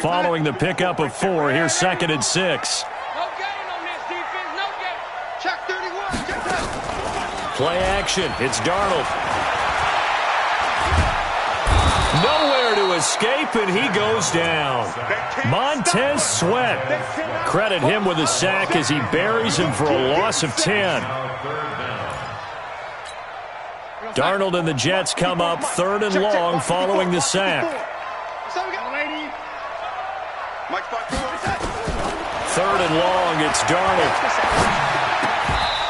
Following the pickup of 4, here's 2nd and 6. No gain on this defense. No gain. Check 31. Check that. Play action. It's Darnold. Nowhere to escape, and he goes down. Montez Sweat. Credit him with a sack as he buries him for a loss of 10. Darnold and the Jets come up 3rd and long following the sack. 3rd and long, it's Darnold.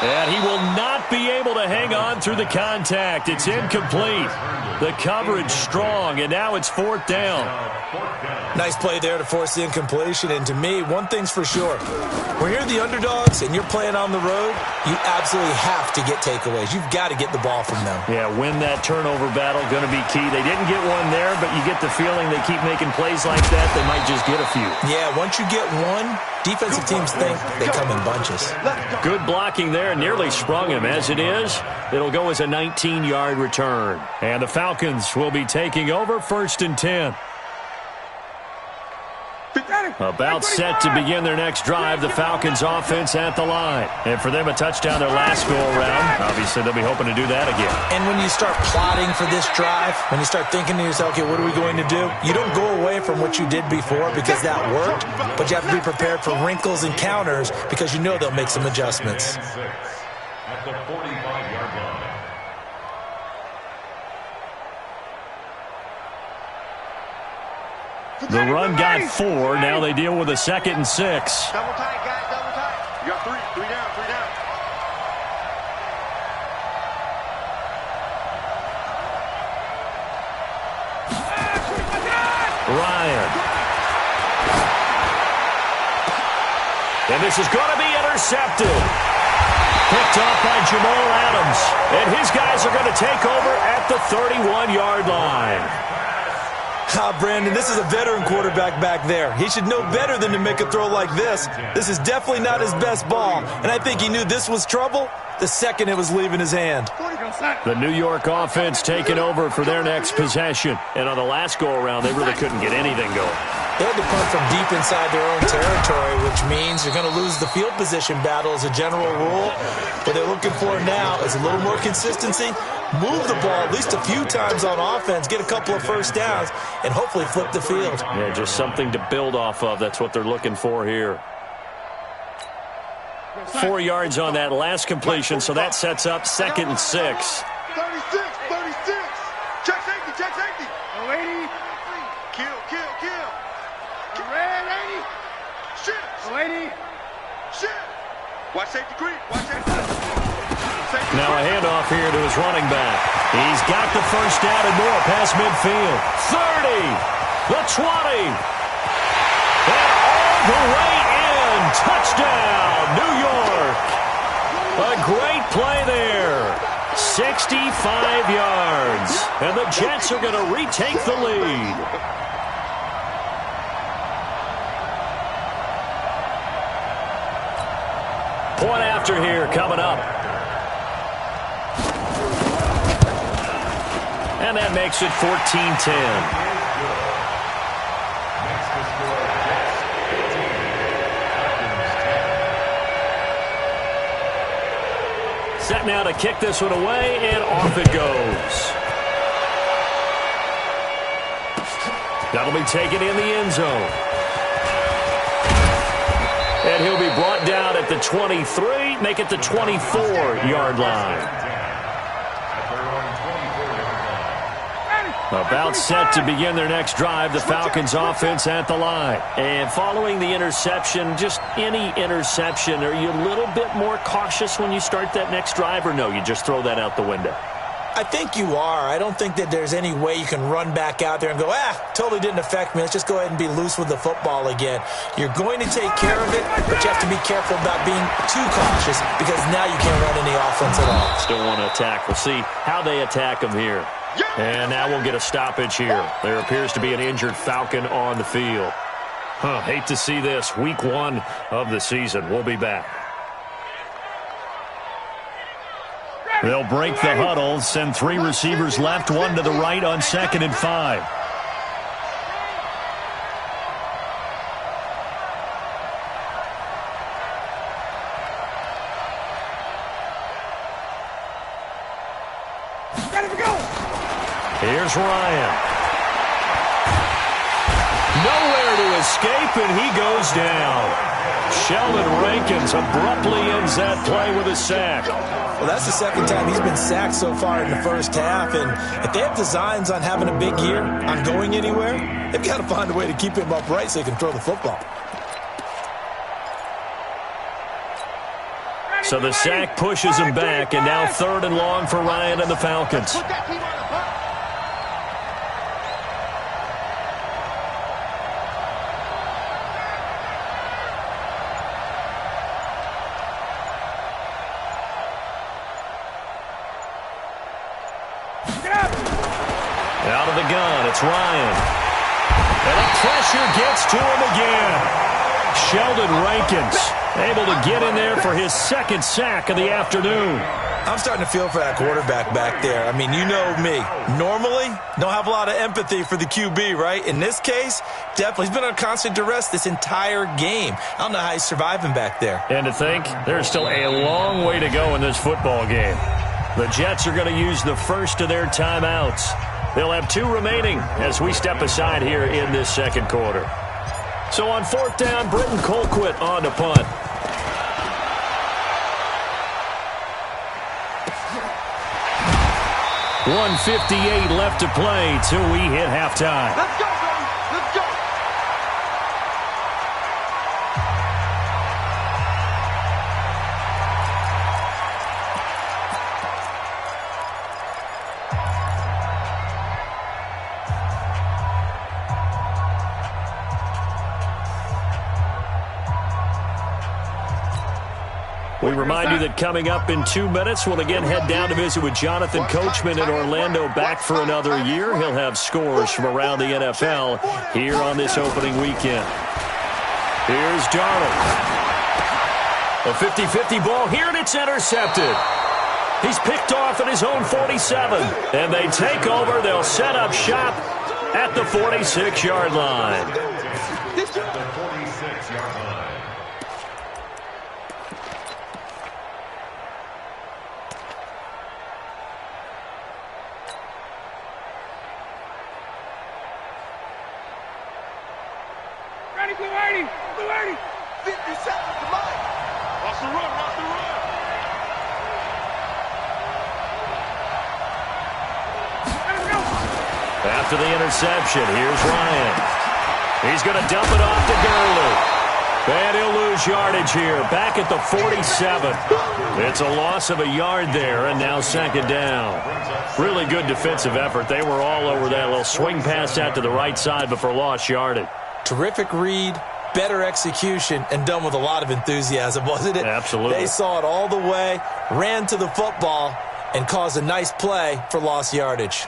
And he will not be able to hang on through the contact. It's incomplete. The coverage strong, and now it's 4th down. Nice play there to force the incompletion. And to me, one thing's for sure. When you're the underdogs and you're playing on the road, you absolutely have to get takeaways. You've got to get the ball from them. Yeah, win that turnover battle, going to be key. They didn't get one there, but you get the feeling they keep making plays like that, they might just get a few. Yeah, once you get one, defensive teams think they come in bunches. Good blocking there, nearly sprung him. As it is, it'll go as a 19-yard return. And the Falcons will be taking over 1st and 10. About set to begin their next drive, the Falcons offense at the line. And for them, a touchdown their last go-around. Obviously, they'll be hoping to do that again. And when you start plotting for this drive, when you start thinking to yourself, okay, what are we going to do? You don't go away from what you did before because that worked, but you have to be prepared for wrinkles and counters because you know they'll make some adjustments. At the 45-yard line. The run got 4. Now they deal with a 2nd and 6. Double tight, guys. Double tight. You got 3. 3 down. 3 down. Ryan. And this is going to be intercepted. Picked off by Jamal Adams. And his guys are going to take over at the 31-yard line. Brandon, this is a veteran quarterback back there. He should know better than to make a throw like this. This is definitely not his best ball, and I think he knew this was trouble the second it was leaving his hand. The New York offense taking over for their next possession. And on the last go-around, they really couldn't get anything going. They had to punt from deep inside their own territory, which means you're going to lose the field position battle as a general rule. What they're looking for now is a little more consistency. Move the ball at least a few times on offense, get a couple of first downs, and hopefully flip the field. Yeah, just something to build off of. That's what they're looking for here. 4 yards on that last completion, so that sets up 2nd and 6. 36. Check safety. Check safety. 80. Kill. Red 80. Shit. 80. Shit. Watch safety creep. Watch safety. Now a handoff here to his running back. He's got the first down and more past midfield. 30. The 20. And all the way in. Touchdown, New York. A great play there. 65 yards. And the Jets are going to retake the lead. Point after here coming up. And that makes it 14-10. Set now to kick this one away, and off it goes. That'll be taken in the end zone. And he'll be brought down at the 23, make it the 24-yard line. About set to begin their next drive, the Falcons offense at the line. And following the interception, just any interception, are you a little bit more cautious when you start that next drive, or no, you just throw that out the window? I think you are. I don't think that there's any way you can run back out there and go, totally didn't affect me. Let's just go ahead and be loose with the football again. You're going to take care of it, but you have to be careful about being too cautious because now you can't run any offense at all. Still want to attack. We'll see how they attack them here. And now we'll get a stoppage here. There appears to be an injured Falcon on the field. Hate to see this. Week 1 of the season. We'll be back. They'll break the huddle, send 3 receivers left, 1 to the right on 2nd and 5. Here's Ryan. Nowhere to escape, and he goes down. Sheldon Rankins abruptly ends that play with a sack. Well, that's the second time he's been sacked so far in the first half, and if they have designs on having a big year, on going anywhere, they've got to find a way to keep him upright so he can throw the football. So the sack pushes him back, and now 3rd and long for Ryan and the Falcons. Out of the gun, it's Ryan. And the pressure gets to him again. Sheldon Rankins able to get in there for his 2nd sack of the afternoon. I'm starting to feel for that quarterback back there. I mean, you know me. Normally, don't have a lot of empathy for the QB, right? In this case, definitely. He's been on constant duress this entire game. I don't know how he's surviving back there. And to think, there's still a long way to go in this football game. The Jets are going to use the first of their timeouts. They'll have 2 remaining as we step aside here in this 2nd quarter. So on 4th down, Britton Colquitt on to punt. .158 left to play till we hit halftime. Let's go, baby. Let's go. We remind you that coming up in 2 minutes, we'll again head down to visit with Jonathan Coachman in Orlando, back for another year. He'll have scores from around the NFL here on this opening weekend. Here's Darnold. A 50-50 ball here, and it's intercepted. He's picked off at his own 47. And they take over. They'll set up shop at the 46-yard line. The 46-yard line. Ready, 50 seconds to mine. Watch the run, watch the run. After the interception, here's Ryan. He's going to dump it off to Gurley. And he'll lose yardage here, back at the 47. It's a loss of a yard there, and now 2nd down. Really good defensive effort. They were all over that little swing pass out to the right side, but for lost yardage. Terrific read, better execution, and done with a lot of enthusiasm, wasn't it? Absolutely. They saw it all the way, ran to the football, and caused a nice play for lost yardage.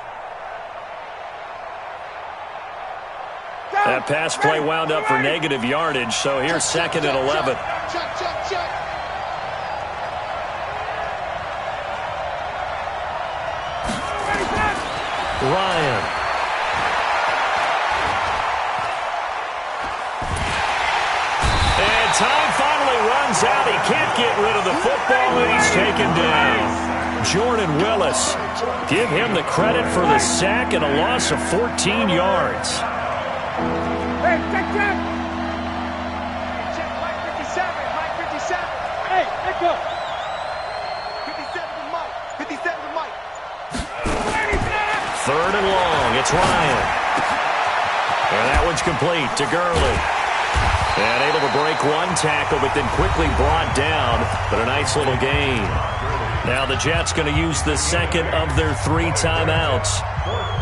That pass play wound up for negative yardage, so here's 2nd and 11. Check. Ryan. And time finally runs out. He can't get rid of the football, and he's taken down. Jordan Willis. Give him the credit for the sack and a loss of 14 yards. Hey, check. Check, Mike 57. Hey, let's go. 57 to Mike. 57 to Mike. 3rd and long. It's Ryan. And that one's complete to Gurley. And able to break one tackle, but then quickly brought down. But a nice little gain. Now the Jets going to use the 2nd of their 3 timeouts,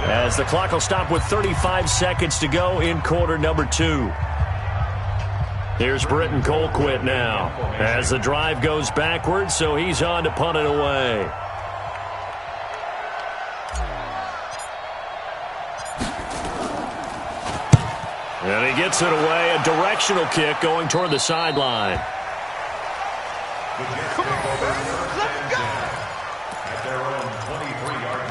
as the clock will stop with 35 seconds to go in quarter number 2. Here's Britton Colquitt now, as the drive goes backwards, so he's on to punt it away. And he gets it away, a directional kick going toward the sideline. Come on, let's go. At their own 23-yard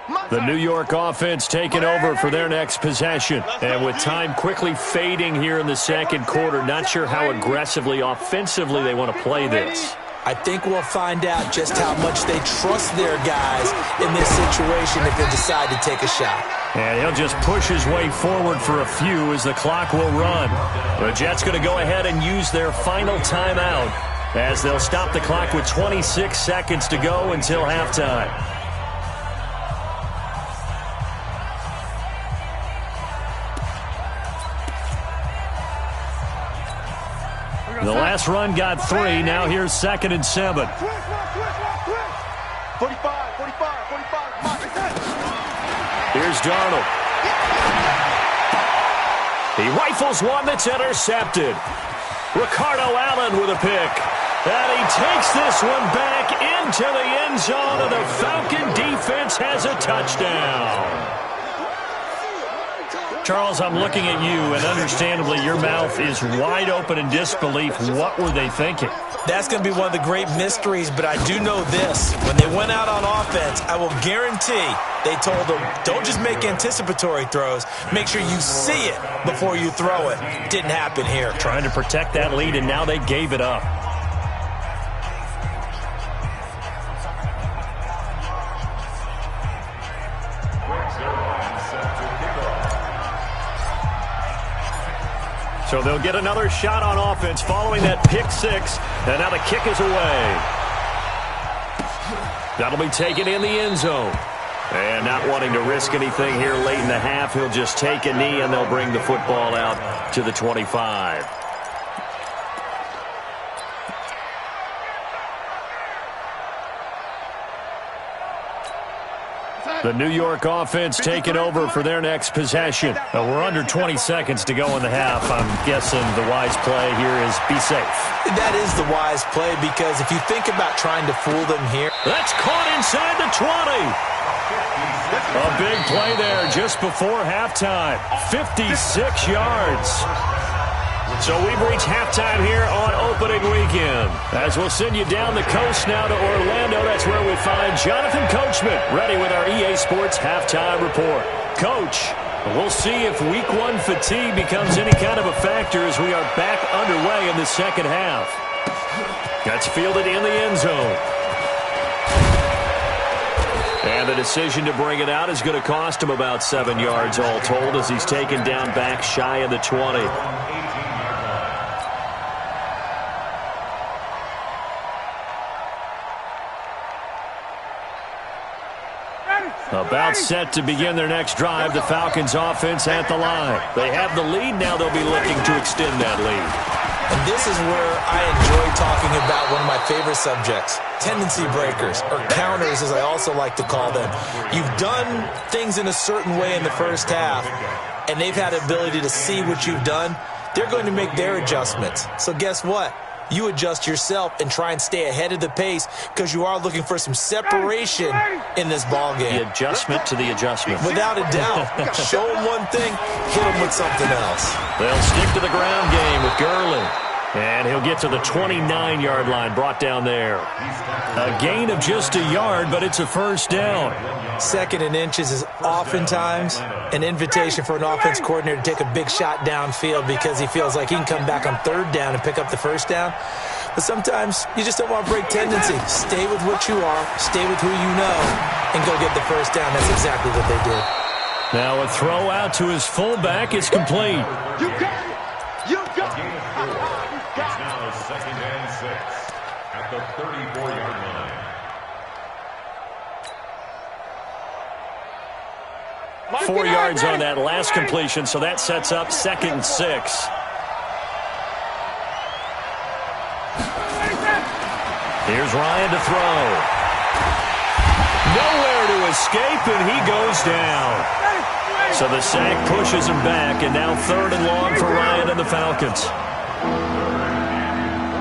line. The New York offense taking over for their next possession. And with time quickly fading here in the 2nd quarter, not sure how aggressively, offensively they want to play this. I think we'll find out just how much they trust their guys in this situation if they decide to take a shot. And he'll just push his way forward for a few as the clock will run. The Jets going to go ahead and use their final timeout as they'll stop the clock with 26 seconds to go until halftime. The last run got 3. Now here's 2nd and 7. 45, 45, 45. Here's Darnold. He rifles one that's intercepted. Ricardo Allen with a pick. And he takes this one back into the end zone, and the Falcon defense has a touchdown. Charles, I'm looking at you, and understandably your mouth is wide open in disbelief. What were they thinking? That's going to be one of the great mysteries, but I do know this. When they went out on offense, I will guarantee they told them, don't just make anticipatory throws. Make sure you see it before you throw it. Didn't happen here. Trying to protect that lead, and now they gave it up. So they'll get another shot on offense following that pick 6. And now the kick is away. That'll be taken in the end zone. And not wanting to risk anything here late in the half, he'll just take a knee and they'll bring the football out to the 25. The New York offense taking over for their next possession. We're under 20 seconds to go in the half. I'm guessing the wise play here is be safe. That is the wise play, because if you think about trying to fool them here. That's caught inside the 20. A big play there just before halftime. 56 yards. So we've reached halftime here on opening weekend. As we'll send you down the coast now to Orlando, that's where we find Jonathan Coachman ready with our EA Sports Halftime Report. Coach, we'll see if Week 1 fatigue becomes any kind of a factor as we are back underway in the second half. That's fielded in the end zone. And the decision to bring it out is going to cost him about 7 yards all told as he's taken down back shy of the 20. About set to begin their next drive, the Falcons offense at the line. They have the lead, now they'll be looking to extend that lead. And this is where I enjoy talking about one of my favorite subjects, tendency breakers, or counters as I also like to call them. You've done things in a certain way in the first half, and they've had the ability to see what you've done. They're going to make their adjustments. So guess what? You adjust yourself and try and stay ahead of the pace because you are looking for some separation in this ball game. The adjustment to the adjustment. Without a doubt. Show them one thing, hit them with something else. They'll stick to the ground game with Gurley. And he'll get to the 29-yard line, brought down there. A gain of just a yard, but it's a first down. 2nd and inches is oftentimes an invitation for an offense coordinator to take a big shot downfield because he feels like he can come back on 3rd down and pick up the first down. But sometimes you just don't want to break tendency. Stay with what you are, stay with who you know, and go get the first down. That's exactly what they did. Now a throw out to his fullback is complete. You got it. You got it. It's now 2nd and 6 at the 34-yard line. 4 yards on that last completion, so that sets up 2nd and 6. Here's Ryan to throw. Nowhere to escape, and he goes down. So the sack pushes him back, and now 3rd and long for Ryan and the Falcons.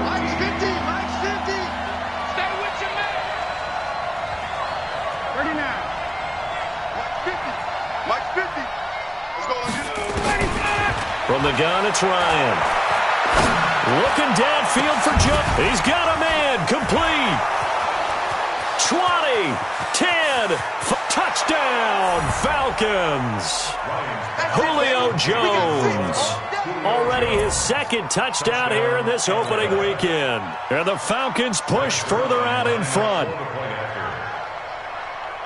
Mike's 50. Mike's 50. Stay with your man. 39. Mike's 50. Let's go. From the gun, it's Ryan. Looking downfield for Joe. He's got a man. Complete. 20. 10. Touchdown, Falcons. Julio Jones. Already his second touchdown here in this opening weekend. And the Falcons push further out in front.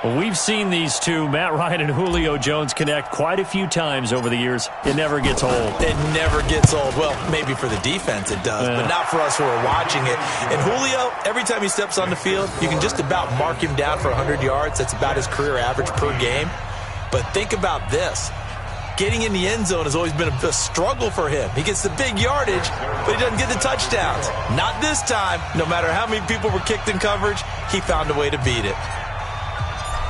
Well, we've seen these two, Matt Ryan and Julio Jones, connect quite a few times over the years. It never gets old. It never gets old. Well, maybe for the defense it does, but not for us who are watching it. And Julio, every time he steps on the field, you can just about mark him down for 100 yards. That's about his career average per game. But think about this. Getting in the end zone has always been a struggle for him. He gets the big yardage, but he doesn't get the touchdowns. Not this time. No matter how many people were kicked in coverage, he found a way to beat it.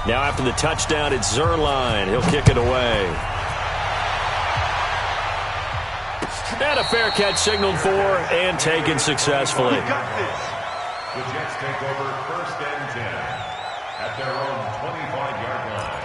Now after the touchdown, it's Zerline. He'll kick it away. And a fair catch signaled for and taken successfully. The Jets take over 1st and 10 at their own 25-yard line.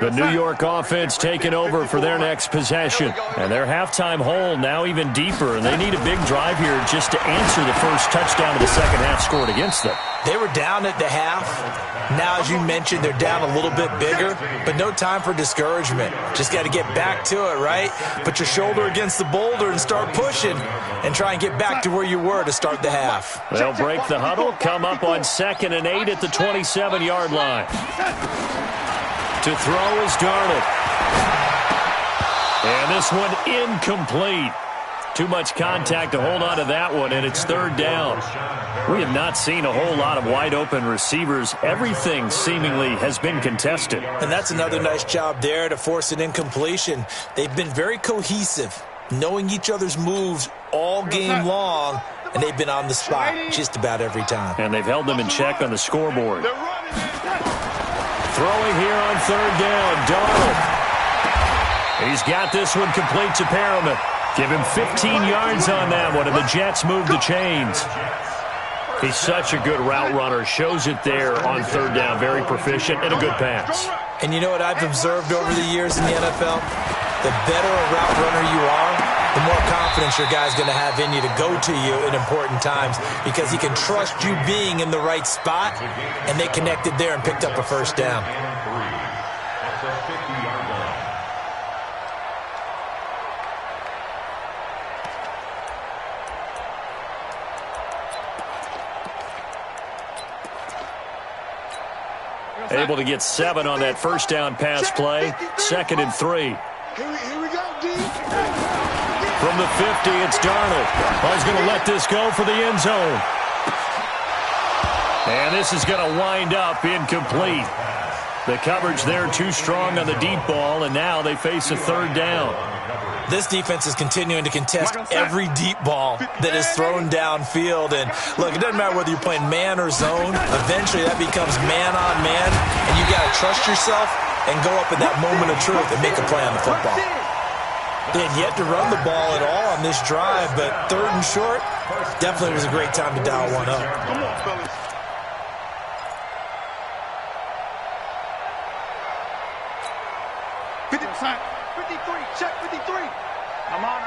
The New York offense taking over for their next possession. And their halftime hole now even deeper, and they need a big drive here just to answer the first touchdown of the second half scored against them. They were down at the half. Now, as you mentioned, they're down a little bit bigger, but no time for discouragement. Just got to get back to it, right? Put your shoulder against the boulder and start pushing and try and get back to where you were to start the half. They'll break the huddle, come up on 2nd and 8 at the 27-yard line. To throw is Darnold. And this one incomplete. Too much contact to hold on to that one, and it's 3rd down. We have not seen a whole lot of wide-open receivers. Everything seemingly has been contested. And that's another nice job there to force an incompletion. They've been very cohesive, knowing each other's moves all game long, and they've been on the spot just about every time. And they've held them in check on the scoreboard. Throwing here on 3rd down, Darnold. He's got this one complete to Perriman. Give him 15 yards on that one, and the Jets move the chains. He's such a good route runner. Shows it there on 3rd down. Very proficient and a good pass. And you know what I've observed over the years in the NFL? The better a route runner you are, the more confidence your guy's going to have in you to go to you in important times because he can trust you being in the right spot, and they connected there and picked up a 1st down. At the 50-yard line. Able to get 7 on that 1st down pass play. 2nd and 3. Here we go, D. From the 50, it's Darnold. Oh, he's going to let this go for the end zone. And this is going to wind up incomplete. The coverage there too strong on the deep ball, and now they face a 3rd down. This defense is continuing to contest every deep ball that is thrown downfield. And, look, it doesn't matter whether you're playing man or zone. Eventually, that becomes man-on-man, and you got to trust yourself and go up in that moment of truth and make a play on the football. They had yet to run the ball at all on this drive, but 3rd and short, definitely was a great time to dial one up. Come on, fellas. Check 53. I'm on.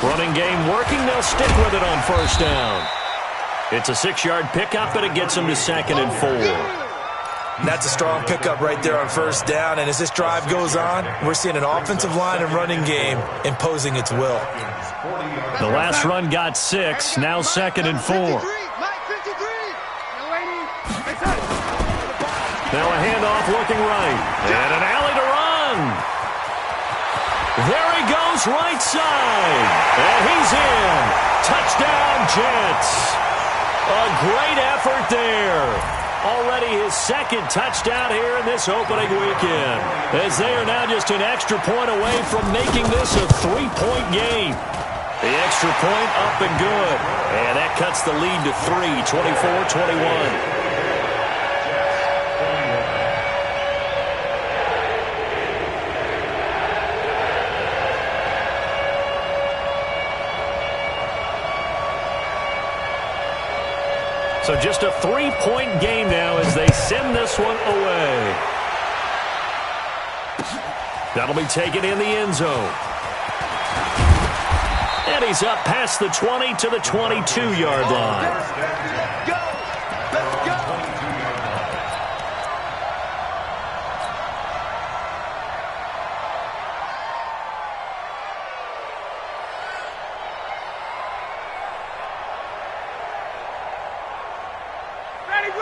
Running game working. They'll stick with it on 1st down. It's a 6-yard pickup, and it gets them to 2nd and 4. And that's a strong pickup right there on 1st down. And as this drive goes on, we're seeing an offensive line and running game imposing its will. The last run got 6. Now 2nd and 4. Now a handoff looking right. And an alley to run. There he goes right side. And he's in. Touchdown, Jets. A great effort there. Already his 2nd touchdown here in this opening weekend. As they are now just an extra point away from making this a 3-point game. The extra point up and good. And that cuts the lead to 3, 24-21. So just a 3-point game now as they send this one away. That'll be taken in the end zone. And And he's up past the 20 to the 22-yard line. Go! Let's go!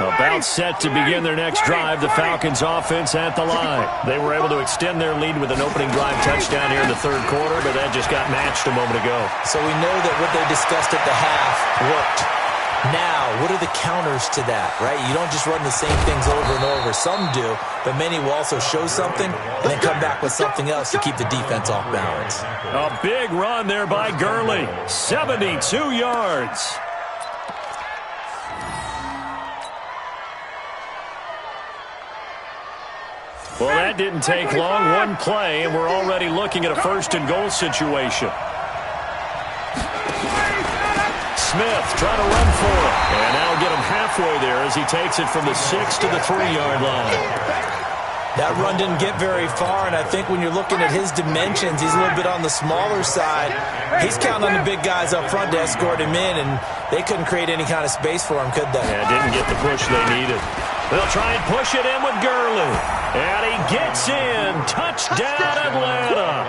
About set to begin their next drive, the Falcons offense at the line. They were able to extend their lead with an opening drive touchdown here in the third quarter, but that just got matched a moment ago. So we know that what they discussed at the half worked. Now, what are the counters to that, right? You don't just run the same things over and over. Some do, but many will also show something and then come back with something else to keep the defense off balance. A big run there by Gurley. 72 yards. Well, that didn't take long. One play, and we're already looking at a first-and-goal situation. Smith trying to run for it. And now get him halfway there as he takes it from the 6 to the 3-yard line. That run didn't get very far, and I think when you're looking at his dimensions, he's a little bit on the smaller side. He's counting on the big guys up front to escort him in, and they couldn't create any kind of space for him, could they? Yeah, didn't get the push they needed. They'll try and push it in with Gurley. And he gets in. Touchdown, Atlanta.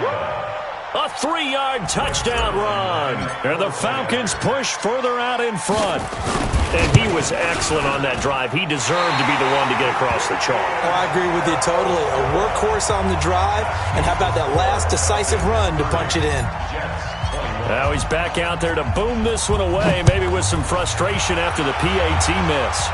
A 3-yard touchdown run. And the Falcons push further out in front. And he was excellent on that drive. He deserved to be the one to get across the chalk. Oh, I agree with you totally. A workhorse on the drive. And how about that last decisive run to punch it in? Now he's back out there to boom this one away, maybe with some frustration after the PAT miss.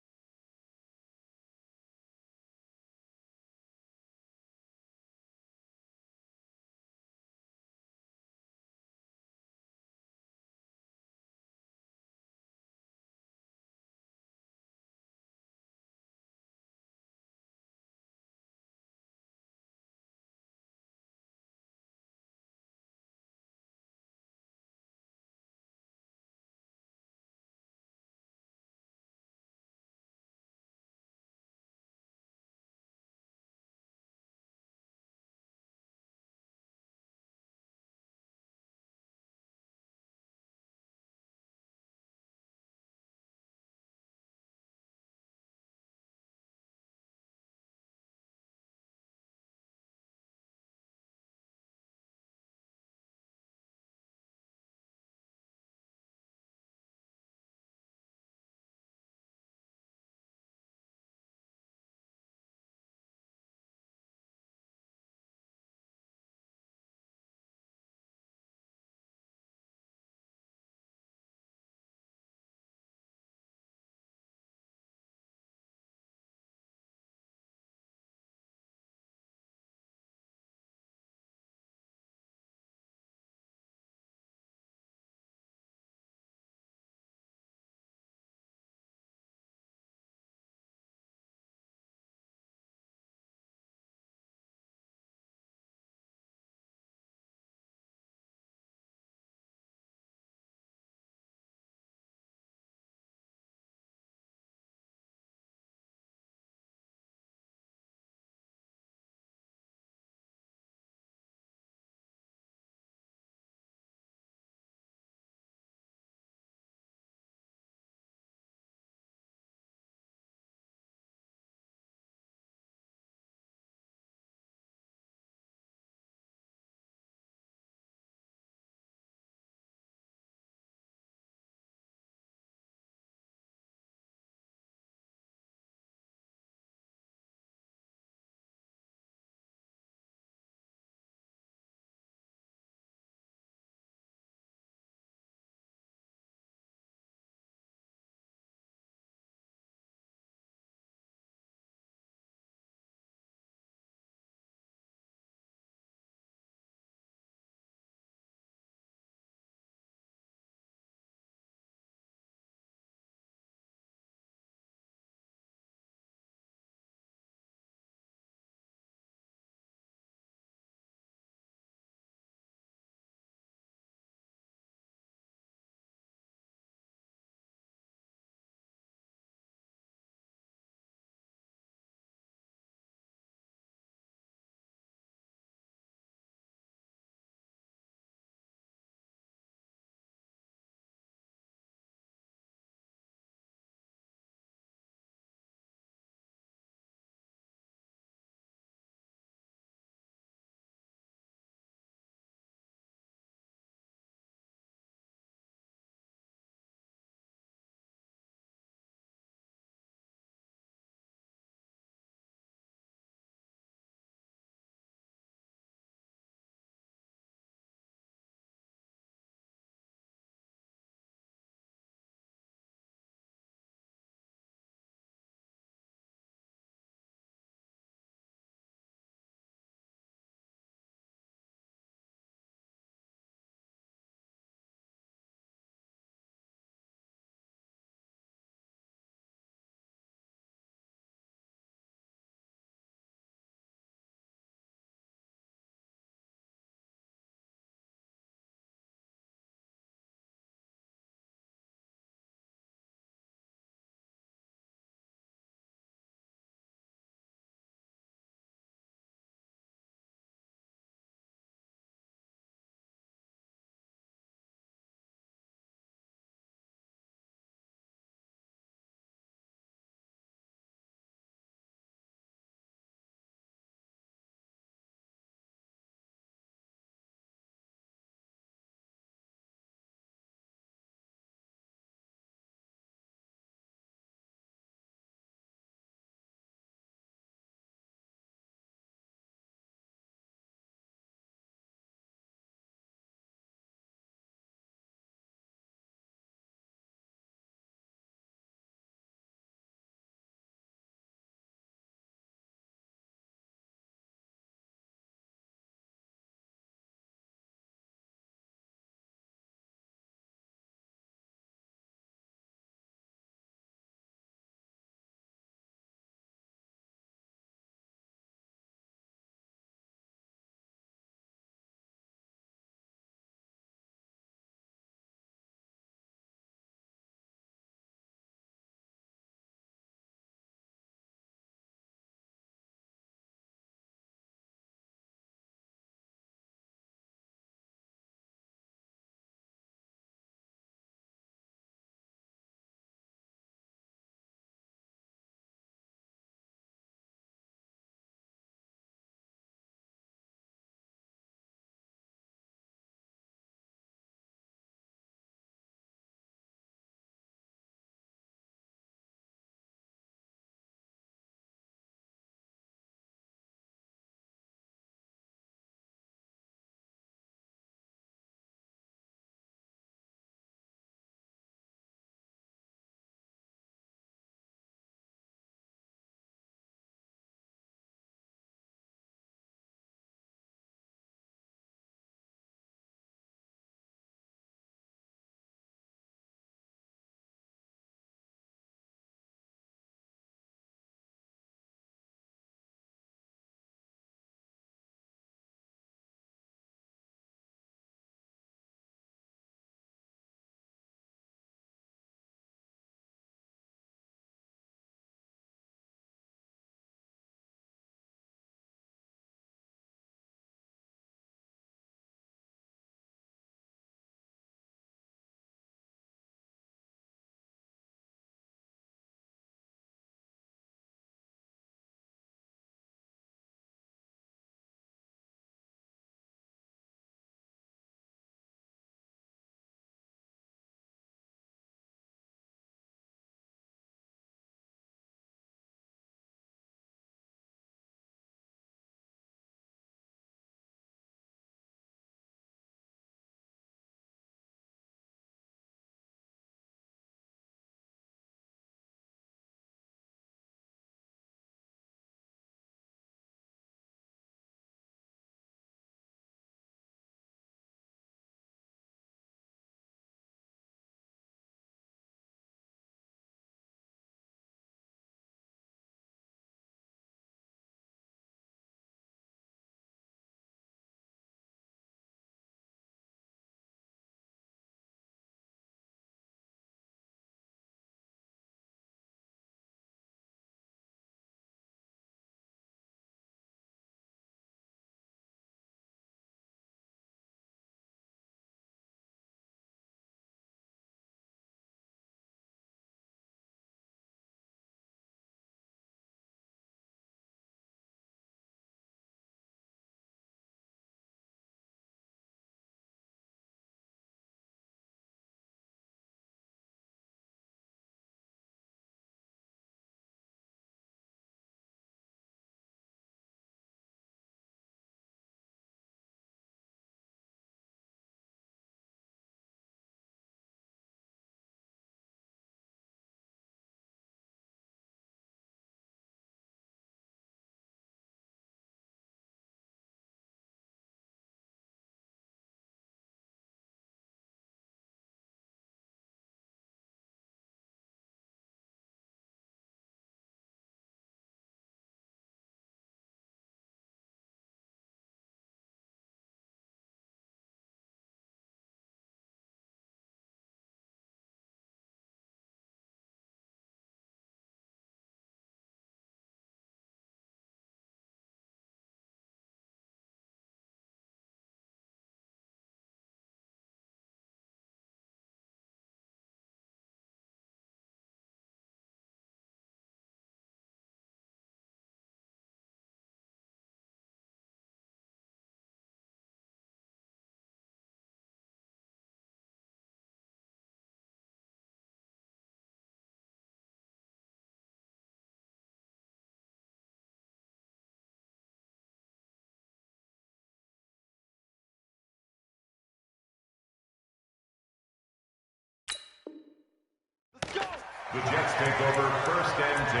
The Jets take over 1st and 10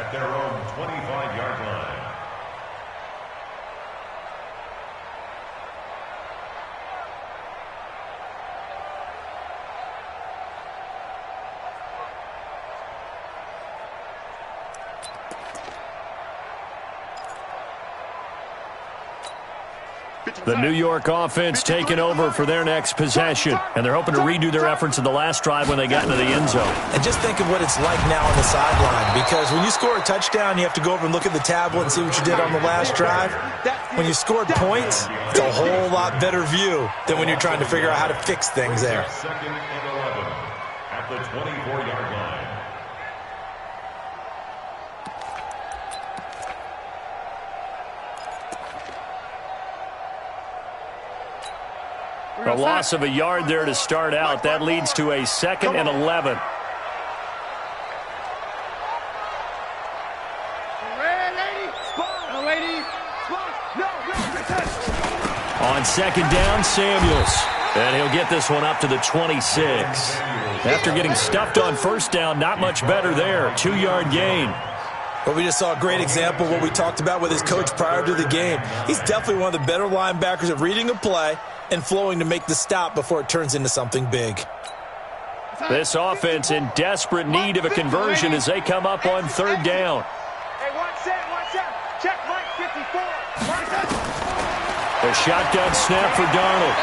at their own 25-yard line. The New York offense taking over for their next possession. And they're hoping to redo their efforts in the last drive when they got into the end zone. And just think of what it's like now on the sideline. Because when you score a touchdown, you have to go over and look at the tablet and see what you did on the last drive. When you scored points, it's a whole lot better view than when you're trying to figure out how to fix things there. 2nd and 11 at the 24-yard line. A loss of a yard there to start out. That leads to a 2nd and 11. On 2nd down, Samuels. And he'll get this one up to the 26. After getting stuffed on 1st down, not much better there. 2-yard gain. But we just saw a great example of what we talked about with his coach prior to the game. He's definitely one of the better linebackers at reading a play and flowing to make the stop before it turns into something big. This offense in desperate need of a conversion as they come up on 3rd down. Hey, watch out. Check Mike 54. A shotgun snap for Darnold.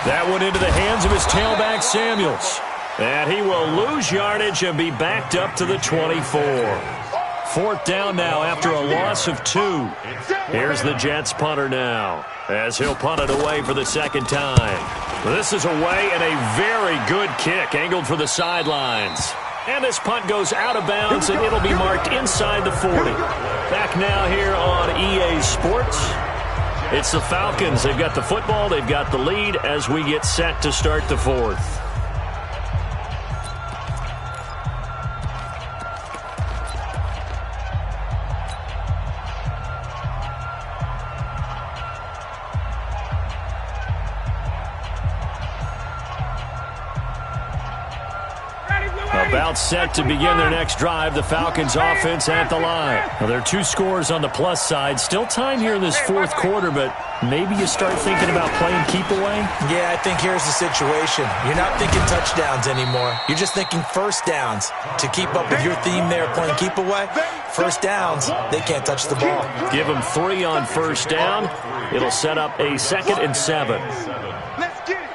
That one into the hands of his tailback, Samuels. And he will lose yardage and be backed up to the 24. 4th down now after a loss of 2. Here's the Jets punter now, as he'll punt it away for the 2nd time. This is away and a very good kick angled for the sidelines. And this punt goes out of bounds, and it'll be marked inside the 40. Back now here on EA Sports. It's the Falcons. They've got the football. They've got the lead as we get set to start the 4th. About set to begin their next drive. The Falcons offense at the line. Well, there are 2 scores on the plus side. Still time here in this 4th quarter, but maybe you start thinking about playing keep away? Yeah, I think here's the situation. You're not thinking touchdowns anymore. You're just thinking 1st downs. To keep up with your theme there, playing keep away, 1st downs, they can't touch the ball. Give them 3 on 1st down. It'll set up a 2nd and 7. Let's get it.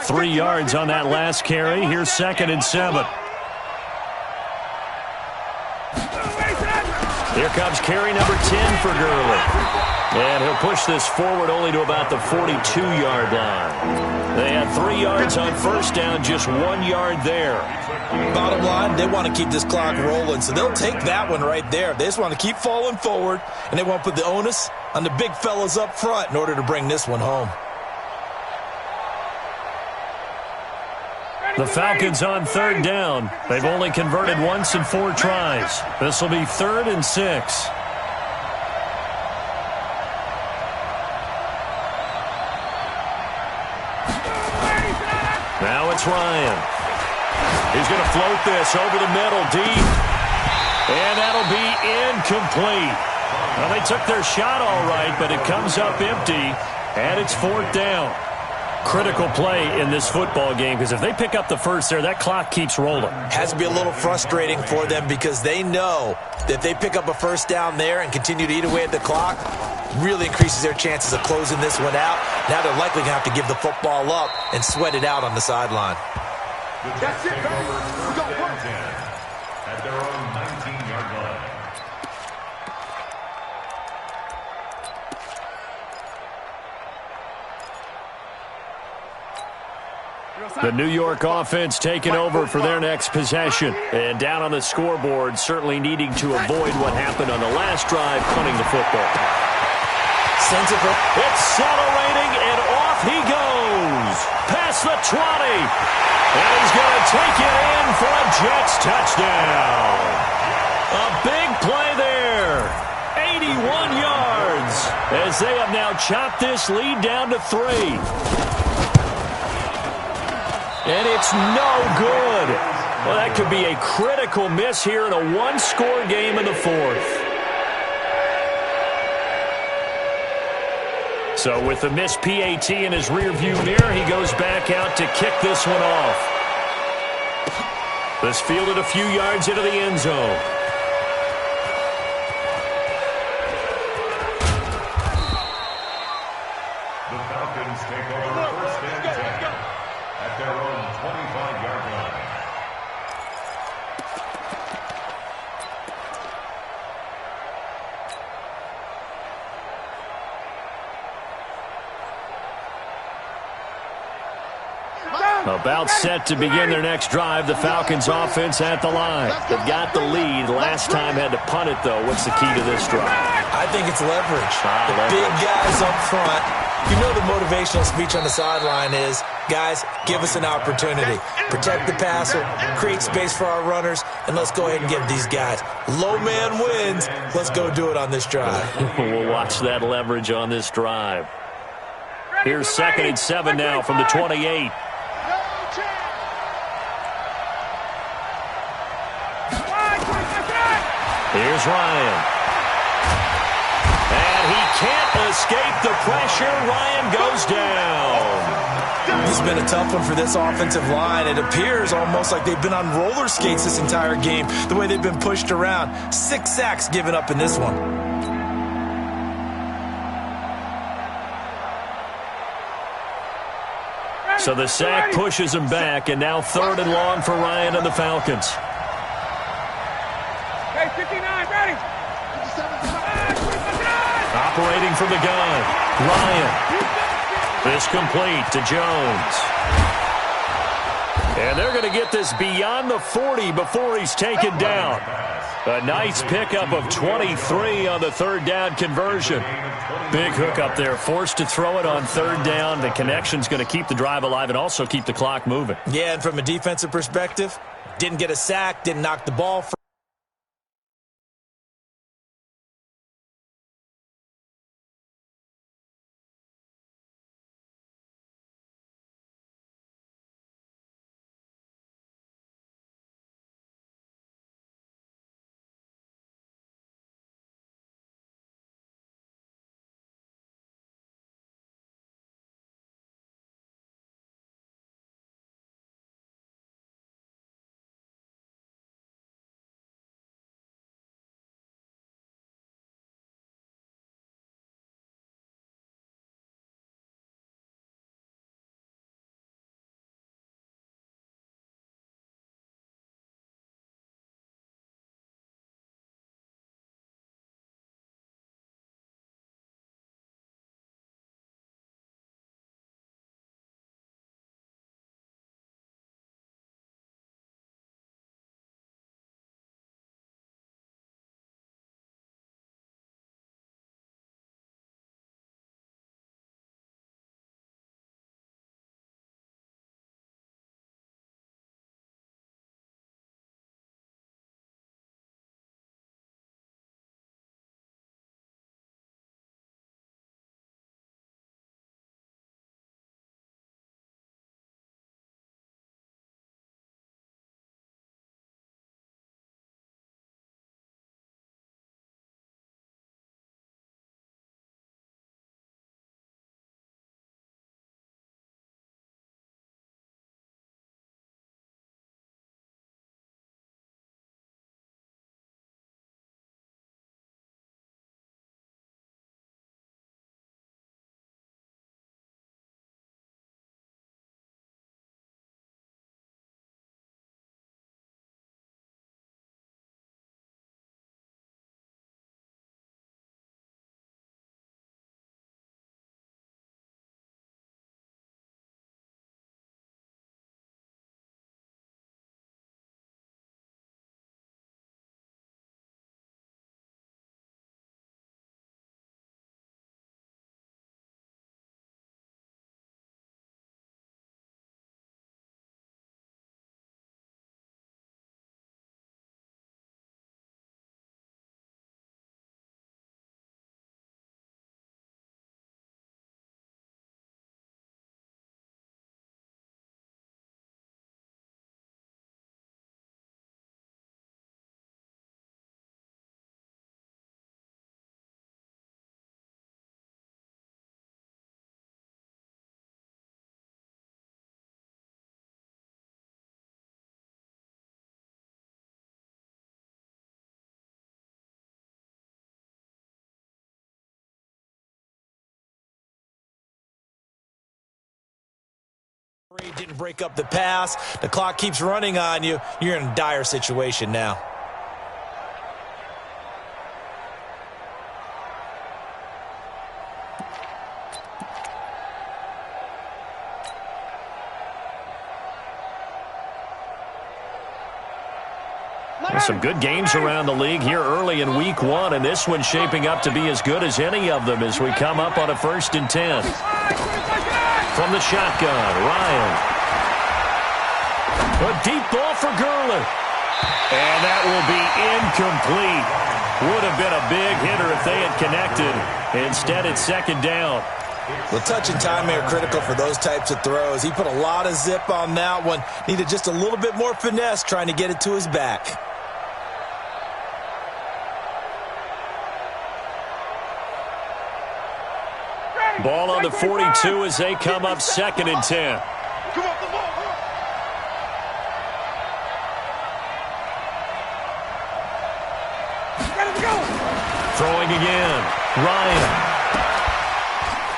Three yards on that last carry. Here's 2nd and 7. Here comes carry number 10 for Gurley. And he'll push this forward only to about the 42-yard line. They had 3 yards on 1st down, just 1 yard there. Bottom line, they want to keep this clock rolling, so they'll take that one right there. They just want to keep falling forward, and they want to put the onus on the big fellas up front in order to bring this one home. The Falcons on 3rd down. They've only converted once in 4 tries. This will be 3rd and 6. Now it's Ryan. He's going to float this over the middle deep. And that'll be incomplete. Well, they took their shot all right, but it comes up empty. And it's 4th down. Critical play in this football game, because if they pick up the first there, that clock keeps rolling. Has to be a little frustrating for them because they know that if they pick up a 1st down there and continue to eat away at the clock, really increases their chances of closing this one out. Now they're likely going to have to give the football up and sweat it out on the sideline. That's it, baby. We got 1 at their own 19-yard line. The New York offense taking over for their next possession. And down on the scoreboard, certainly needing to avoid what happened on the last drive, punting the football. Accelerating, and off he goes. Past the 20. And he's going to take it in for a Jets touchdown. A big play there. 81 yards as they have now chopped this lead down to 3. And it's no good. Well, that could be a critical miss here in a one-score game in the 4th. So with the missed PAT in his rearview mirror, he goes back out to kick this one off. This fielded a few yards into the end zone. The Falcons take over first and 10 at their own 25-yard line. About set to begin their next drive. The Falcons offense at the line. They've got the lead. Last time had to punt it, though. What's the key to this drive? I think it's leverage. The leverage. big guys up front. You know the motivational speech on the sideline is, guys, give us an opportunity. Protect the passer, create space for our runners, and let's go ahead and give these guys. Low man wins. Let's go do it on this drive. We'll watch that leverage on this drive. Here's 2nd and 7 now from the 28. Here's Ryan. And he can't escape the pressure. Ryan goes down. This has been a tough one for this offensive line. It appears almost like they've been on roller skates this entire game, the way they've been pushed around. 6 sacks given up in this one. So the sack pushes him back, and now 3rd and long for Ryan and the Falcons. Operating from the gun, Ryan. This complete to Jones. And they're going to get this beyond the 40 before he's taken down. A nice pickup of 23 on the 3rd down conversion. Big hook up there, forced to throw it on 3rd down. The connection's going to keep the drive alive and also keep the clock moving. Yeah, and from a defensive perspective, didn't get a sack, didn't knock the ball free. Didn't break up the pass. The clock keeps running on you. You're in a dire situation now. There's some good games around the league here early in week 1, and this one's shaping up to be as good as any of them as we come up on a 1st and 10. From the shotgun, Ryan. A deep ball for Gurley. And that will be incomplete. Would have been a big hitter if they had connected. Instead, it's 2nd down. Well, touch and timing are critical for those types of throws. He put a lot of zip on that one. Needed just a little bit more finesse trying to get it to his back. Ball on the 42 as they come up 2nd and 10. Come on, come on, come on. Throwing again. Ryan.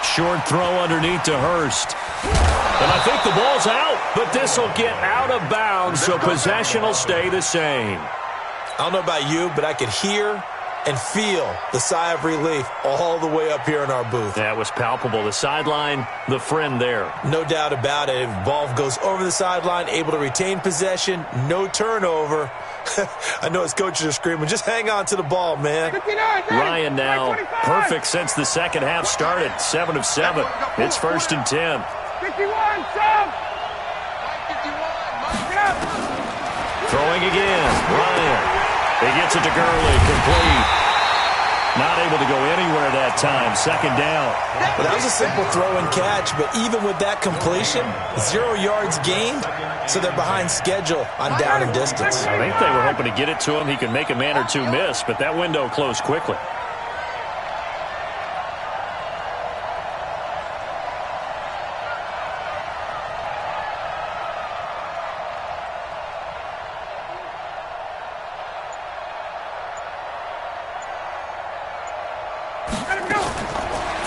Short throw underneath to Hurst. And I think the ball's out, but this will get out of bounds, so possession will stay the same. I don't know about you, but I could hear and feel the sigh of relief all the way up here in our booth. That was palpable. The sideline, the friend there. No doubt about it. If the ball goes over the sideline, able to retain possession, no turnover. I know his coaches are screaming, just hang on to the ball, man. Ryan now perfect since the second half started. 7 of 7. It's 1st and 10. 51, Sam! Throwing again. Ryan. He gets it to Gurley. Complete. Not able to go anywhere that time. 2nd down. Well, that was a simple throw and catch, but even with that completion, 0 yards gained, so they're behind schedule on down and distance. I think they were hoping to get it to him. He could make a man or two miss, but that window closed quickly.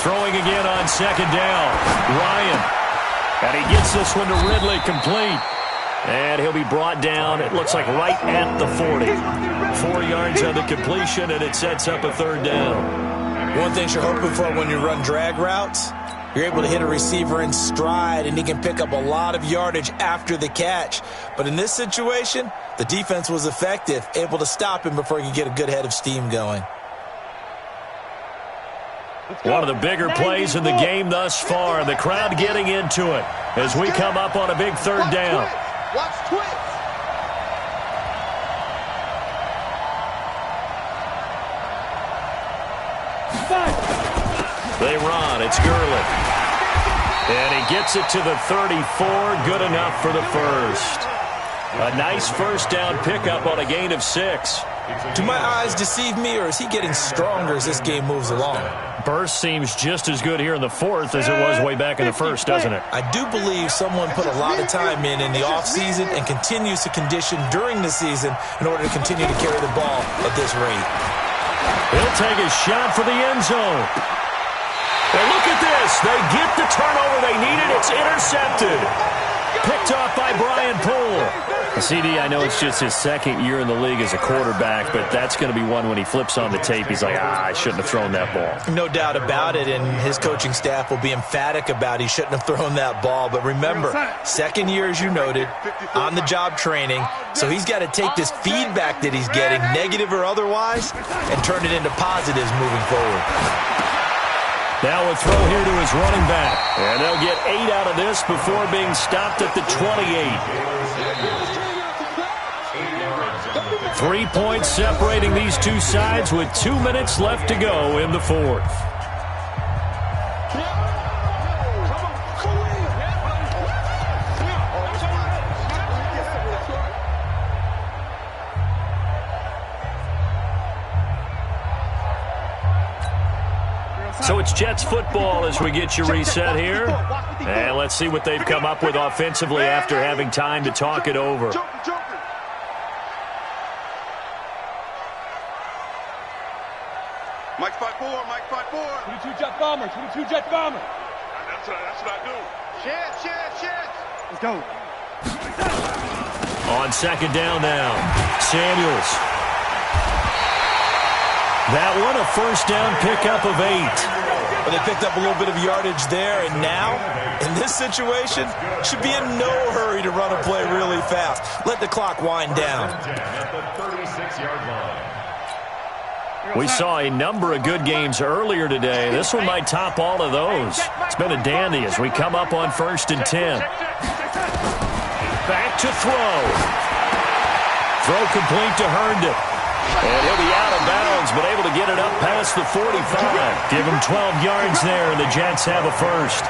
Throwing again on 2nd down. Ryan. And he gets this one to Ridley, complete. And he'll be brought down, it looks like right at the 40. 4 yards on the completion, and it sets up a 3rd down. One thing you're hoping for when you run drag routes, you're able to hit a receiver in stride, and he can pick up a lot of yardage after the catch. But in this situation, the defense was effective, able to stop him before he could get a good head of steam going. One of the bigger plays in the game thus far. The crowd getting into it as we come up on a big 3rd down. Watch twist. They run. It's Gurley. And he gets it to the 34. Good enough for the first. A nice 1st down pickup on a gain of 6. Do my eyes deceive me, or is he getting stronger as this game moves along? Burst seems just as good here in the 4th as it was way back in the 1st, doesn't it? I do believe someone put a lot of time in the offseason and continues to condition during the season in order to continue to carry the ball at this rate. He'll take a shot for the end zone. And look at this. They get the turnover they needed. It's intercepted. Picked off by Brian Poole. CD, I know it's just his 2nd year in the league as a quarterback, but that's going to be one when he flips on the tape. He's like, I shouldn't have thrown that ball. No doubt about it, and his coaching staff will be emphatic about he shouldn't have thrown that ball. But remember, 2nd year, as you noted, on-the-job training, so he's got to take this feedback that he's getting, negative or otherwise, and turn it into positives moving forward. Now a throw here to his running back. And they'll get 8 out of this before being stopped at the 28. 3 points separating these two sides with 2 minutes left to go in the 4th. So it's Jets football as we get you reset here. And let's see what they've come up with offensively after having time to talk it over. Mike 5-4, Mike 5-4. 22 Jet Bomber, 22 Jet Bomber. That's what I do. Shit. Let's go. On second down now, Samuels. That one, a first down pickup of 8. Well, they picked up a little bit of yardage there, and now, in this situation, should be in no hurry to run a play really fast. Let the clock wind down. At the 36-yard line. We saw a number of good games earlier today. This one might top all of those. It's been a dandy as we come up on 1st and 10. Back to throw. Throw complete to Herndon. And he'll be out of bounds, but able to get it up past the 45. Give him 12 yards there, and the Jets have a first.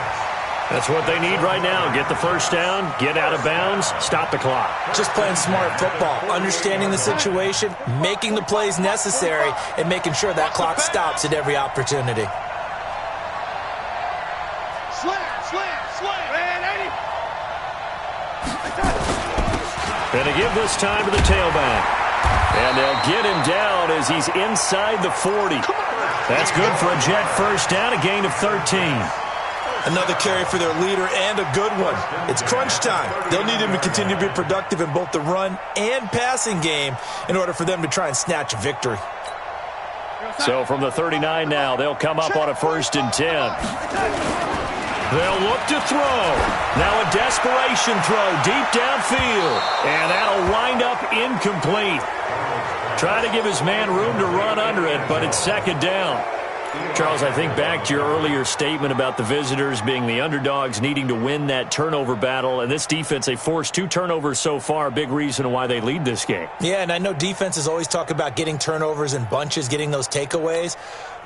That's what they need right now. Get the first down, get out of bounds, stop the clock. Just playing smart football, understanding the situation, making the plays necessary, and making sure that clock stops at every opportunity. Gonna give this time to the tailback. And they'll get him down as he's inside the 40. That's good for a Jet first down, a gain of 13. Another carry for their leader and a good one. It's crunch time. They'll need him to continue to be productive in both the run and passing game in order for them to try and snatch a victory. So from the 39 now, they'll come up on a 1st and 10. They'll look to throw. Now a desperation throw deep downfield. And that'll wind up incomplete. Try to give his man room to run under it, but it's second down. Charles, I think back to your earlier statement about the visitors being the underdogs, needing to win that turnover battle. And this defense, they forced 2 turnovers so far, big reason why they lead this game. Yeah, and I know defenses always talk about getting turnovers in bunches, getting those takeaways.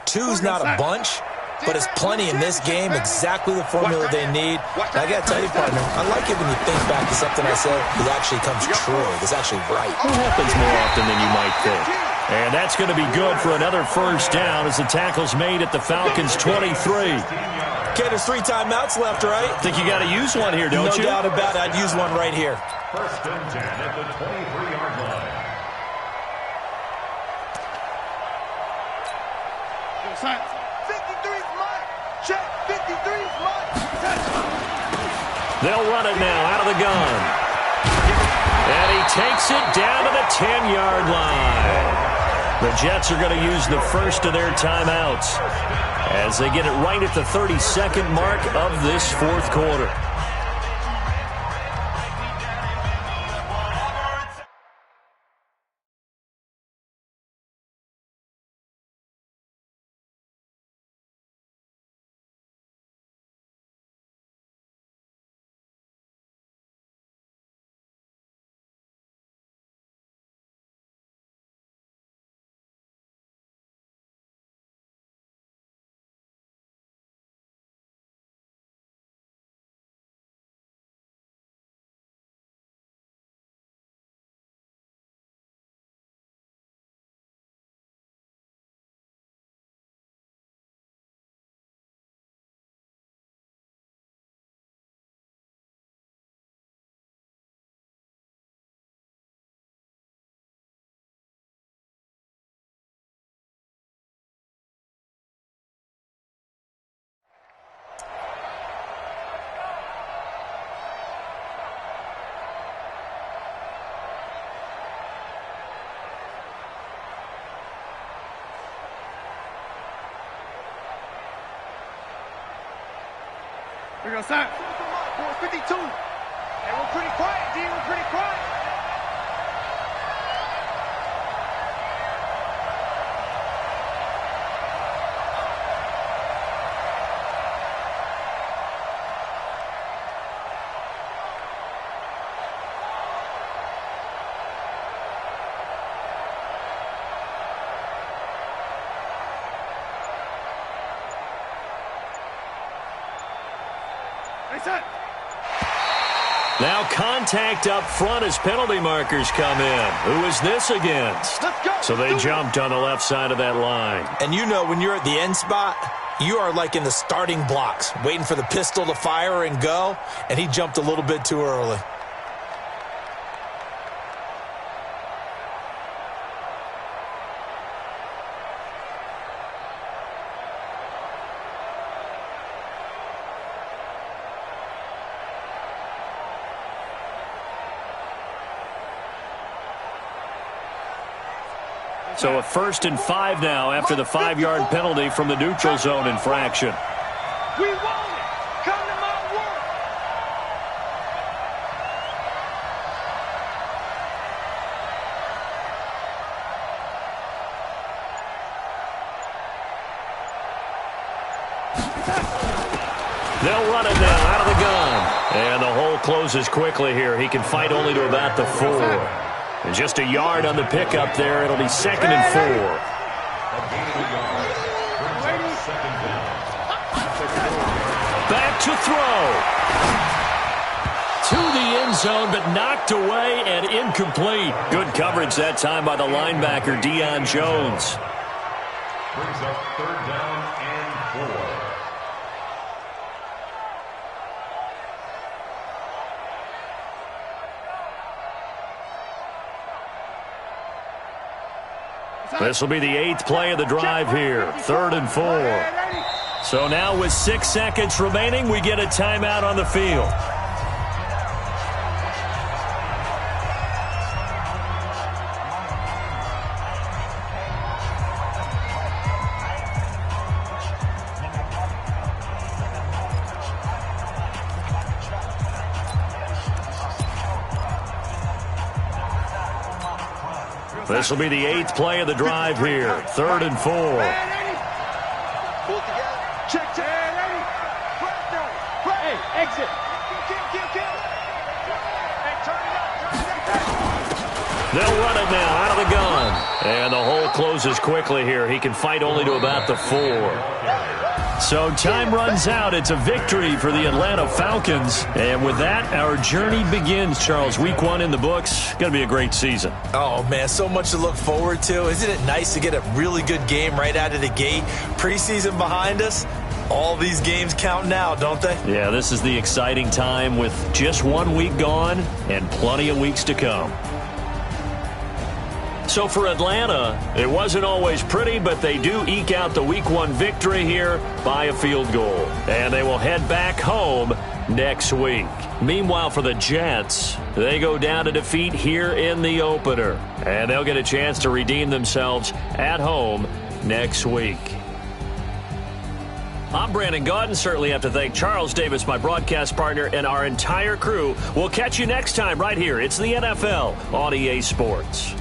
2's not a bunch, but it's plenty in this game, exactly the formula they need. And I got to tell you, partner, I like it when you think back to something I said that actually comes true. It's actually right. It happens more often than you might think. And that's going to be good for another first down as the tackle's made at the Falcons' 23. Okay, there's 3 timeouts left, right? Think you got to use one here, don't you? No doubt about it. I'd use one right here. 1st and 10 at the 23-yard line. Sign. 53's mine. Check. 53's mine. They'll run it now out of the gun. And he takes it down to the 10-yard line. The Jets are going to use the first of their timeouts as they get it right at the 32nd mark of this 4th quarter. We're going to sign. 452. Hey, we're pretty quiet, D. We're pretty quiet. Now contact up front as penalty markers come in. Who is this against? So they jumped on the left side of that line. And you know when you're at the end spot, you are like in the starting blocks, waiting for the pistol to fire and go, and he jumped a little bit too early. So a 1st and 5 now after the 5-yard penalty from the neutral zone infraction. We want it. Come to my work. They'll run it now out of the gun. And the hole closes quickly here. He can fight only to about the 4. And just a yard on the pickup there. It'll be 2nd and 4. Back to throw. To the end zone, but knocked away and incomplete. Good coverage that time by the linebacker, Deion Jones. Brings up 3rd down and 4. This will be the 8th play of the drive here. 3rd and 4. So now with 6 seconds remaining, we get a timeout on the field. This will be the 8th play of the drive here. 3rd and 4. Pull it together. Check. Hey, exit. Kill. Hey, turn it up. They'll run it now out of the gun. And the hole closes quickly here. He can fight only to about the 4. So time runs out. It's a victory for the Atlanta Falcons. And with that, our journey begins, Charles. Week 1 in the books. Going to be a great season. Oh, man, so much to look forward to. Isn't it nice to get a really good game right out of the gate? Preseason behind us. All these games count now, don't they? Yeah, this is the exciting time with just 1 week gone and plenty of weeks to come. So for Atlanta, it wasn't always pretty, but they do eke out the Week 1 victory here by a field goal. And they will head back home next week. Meanwhile, for the Jets, they go down to defeat here in the opener. And they'll get a chance to redeem themselves at home next week. I'm Brandon Gaudin. Certainly have to thank Charles Davis, my broadcast partner, and our entire crew. We'll catch you next time right here. It's the NFL on EA Sports.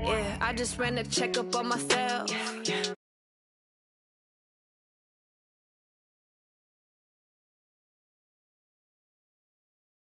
Yeah, I just ran a checkup on myself.